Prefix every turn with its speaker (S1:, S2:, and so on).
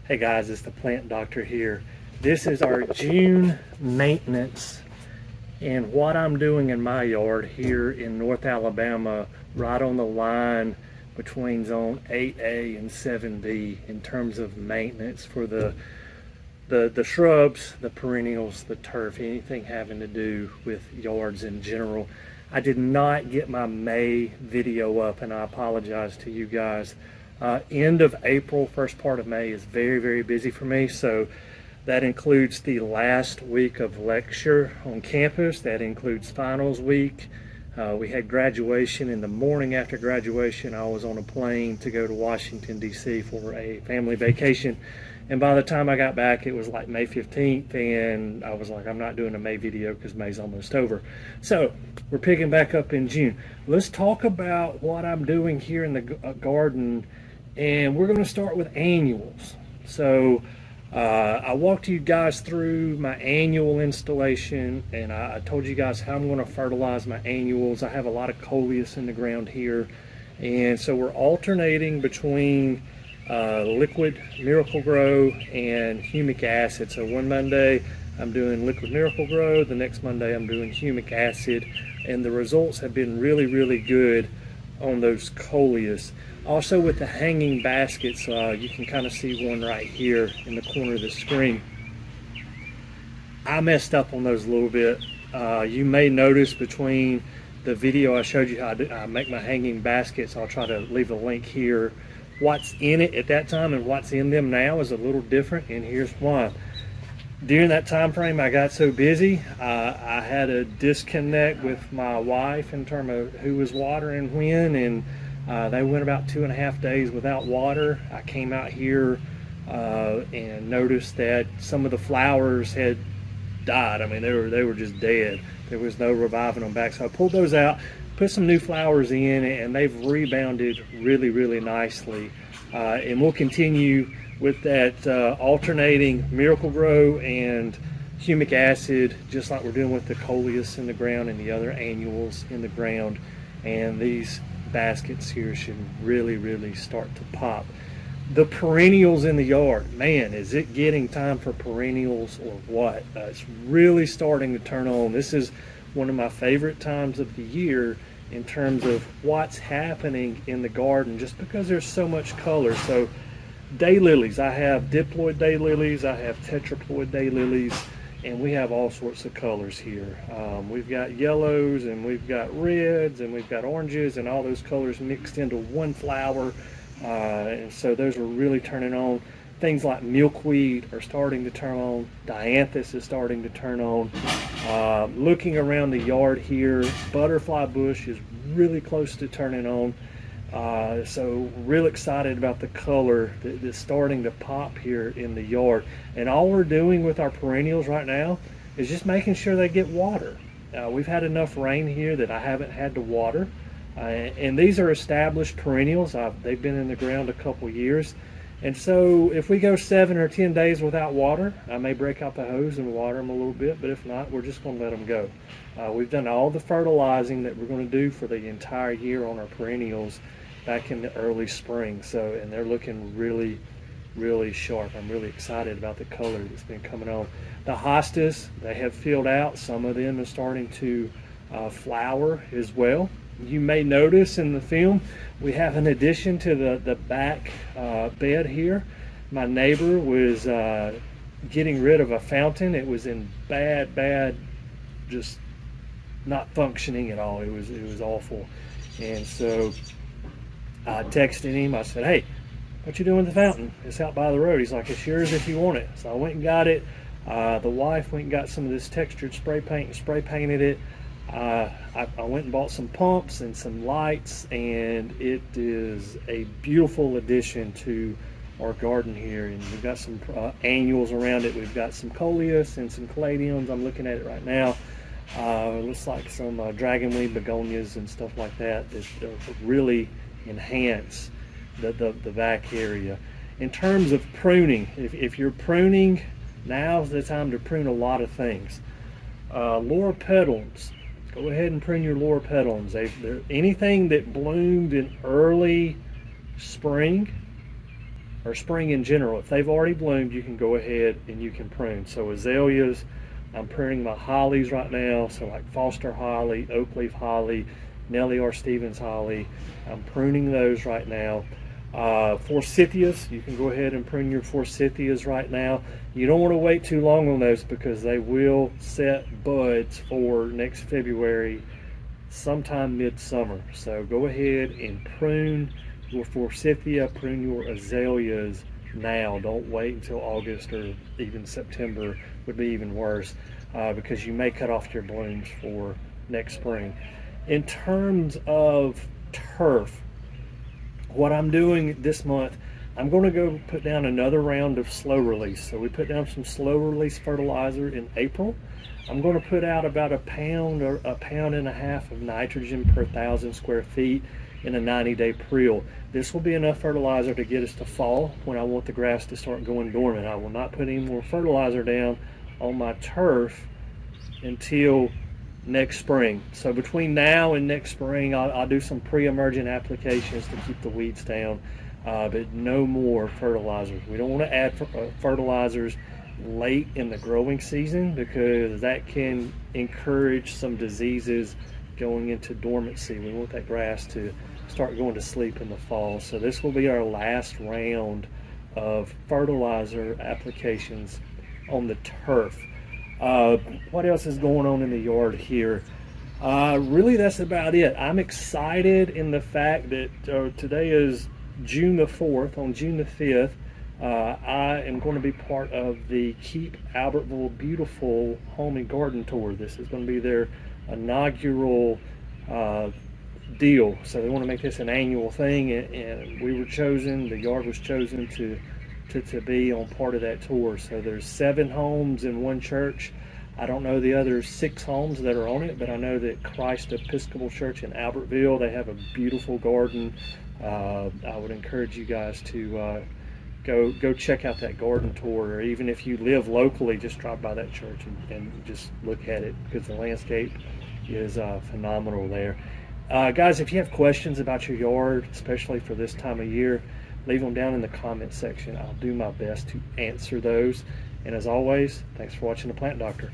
S1: Hey guys, it's the Plant Doctor here. This is our June maintenance and what I'm doing in my yard here in North Alabama, right on the line between zone 8A and 7B in terms of maintenance for the shrubs, the perennials, the turf, anything having to do with yards in general. I did not get my May video up and I apologize to you guys. End of April, first part of May is very, very busy for me. So that includes the last week of lecture on campus. That includes finals week. We had graduation. In the morning after graduation, I was on a plane to go to Washington, D.C. for a family vacation. And by the time I got back, it was like May 15th, and I was like, I'm not doing a May video because May's almost over. So we're picking back up in June. Let's talk about what I'm doing here in the garden, and we're going to start with annuals. So I walked you guys through my annual installation, and I told you guys how I'm going to fertilize my annuals. I have a lot of coleus in the ground here, and so we're alternating between liquid Miracle Grow and humic acid. So one Monday I'm doing liquid Miracle Grow, the next Monday I'm doing humic acid, and the results have been really, really good on those coleus. Also with the hanging baskets, you can kind of see one right here in the corner of the screen. I messed up on those a little bit. You may notice between the video I showed you how I make my hanging baskets, I'll try to leave a link here. What's in it at that time and what's in them now is a little different, and here's why. During that time frame, I got so busy, I had a disconnect with my wife in terms of who was watering when, and they went about 2.5 days without water. I came out here and noticed that some of the flowers had died. I mean, they were just dead. There was no reviving them back. So I pulled those out, put some new flowers in, and they've rebounded really, really nicely. And we'll continue with that alternating Miracle Grow and humic acid, just like we're doing with the coleus in the ground and the other annuals in the ground. And these baskets here should really, really start to pop. The perennials in the yard, man, is it getting time for perennials or what? It's really starting to turn on. This is one of my favorite times of the year in terms of what's happening in the garden, just because there's so much color. So daylilies, I have diploid daylilies, I have tetraploid daylilies, and we have all sorts of colors here. We've got yellows, and we've got reds, and we've got oranges, and all those colors mixed into one flower. And so those are really turning on. Things like milkweed are starting to turn on. Dianthus is starting to turn on. Looking around the yard here, butterfly bush is really close to turning on. So real excited about the color that's starting to pop here in the yard. And all we're doing with our perennials right now is just making sure they get water. We've had enough rain here that I haven't had to water. And these are established perennials. They've been in the ground a couple years. And so if we go 7 or 10 days without water, I may break out the hose and water them a little bit, but if not, we're just going to let them go. We've done all the fertilizing that we're going to do for the entire year on our perennials back in the early spring. So, and they're looking really, really sharp. I'm really excited about the color that's been coming on. The hostas, they have filled out. Some of them are starting to flower as well. You may notice in the film we have an addition to the back bed here. My neighbor was getting rid of a fountain. It was in bad, just not functioning at all. It was awful. And so I texted him. I said, hey, what you doing with the fountain? It's out by the road. He's like, it's yours if you want it. So I went and got it. The wife went and got some of this textured spray paint and spray painted it. I went and bought some pumps and some lights, and it is a beautiful addition to our garden here. And we've got some annuals around it. We've got some coleus and some caladiums. I'm looking at it right now. It looks like some dragonweed begonias and stuff like that that really enhance the back area. In terms of pruning, if you're pruning, now's the time to prune a lot of things. Lower petals, go ahead and prune your lower petals. Anything that bloomed in early spring or spring in general. If they've already bloomed, you can go ahead and you can prune. So azaleas, I'm pruning my hollies right now, so like Foster holly, oak leaf holly, Nellie R. Stevens holly. I'm pruning those right now. Forsythias, you can go ahead and prune your forsythias right now. You don't want to wait too long on those because they will set buds for next February, sometime midsummer. So go ahead and prune your forsythia, prune your azaleas now. Don't wait until August or even September, would be even worse, because you may cut off your blooms for next spring. In terms of turf, what I'm doing this month, I'm going to go put down another round of slow release. So we put down some slow release fertilizer in April. I'm going to put out about a pound or a pound and a half of nitrogen per 1,000 square feet in a 90-day prill. This will be enough fertilizer to get us to fall when I want the grass to start going dormant. I will not put any more fertilizer down on my turf until next spring. So between now and next spring, I'll do some pre-emergent applications to keep the weeds down, but no more fertilizers. We don't want to add fertilizers late in the growing season because that can encourage some diseases going into dormancy. We want that grass to start going to sleep in the fall. So this will be our last round of fertilizer applications on the turf. What else is going on in the yard here? Really, that's about it. I'm excited in the fact that today is June the 4th. On June the 5th, I am going to be part of the Keep Albertville Beautiful Home and Garden Tour. This is going to be their inaugural deal. So they want to make this an annual thing, and we were chosen, the yard was chosen to be on part of that tour. So there's 7 homes in one church. I don't know the other 6 homes that are on it, but I know that Christ Episcopal Church in Albertville, they have a beautiful garden. I would encourage you guys to go check out that garden tour, or even if you live locally, just drop by that church and just look at it, because the landscape is phenomenal there. Guys, if you have questions about your yard, especially for this time of year, leave them down in the comment section. I'll do my best to answer those. And as always, thanks for watching The Plant Doctor.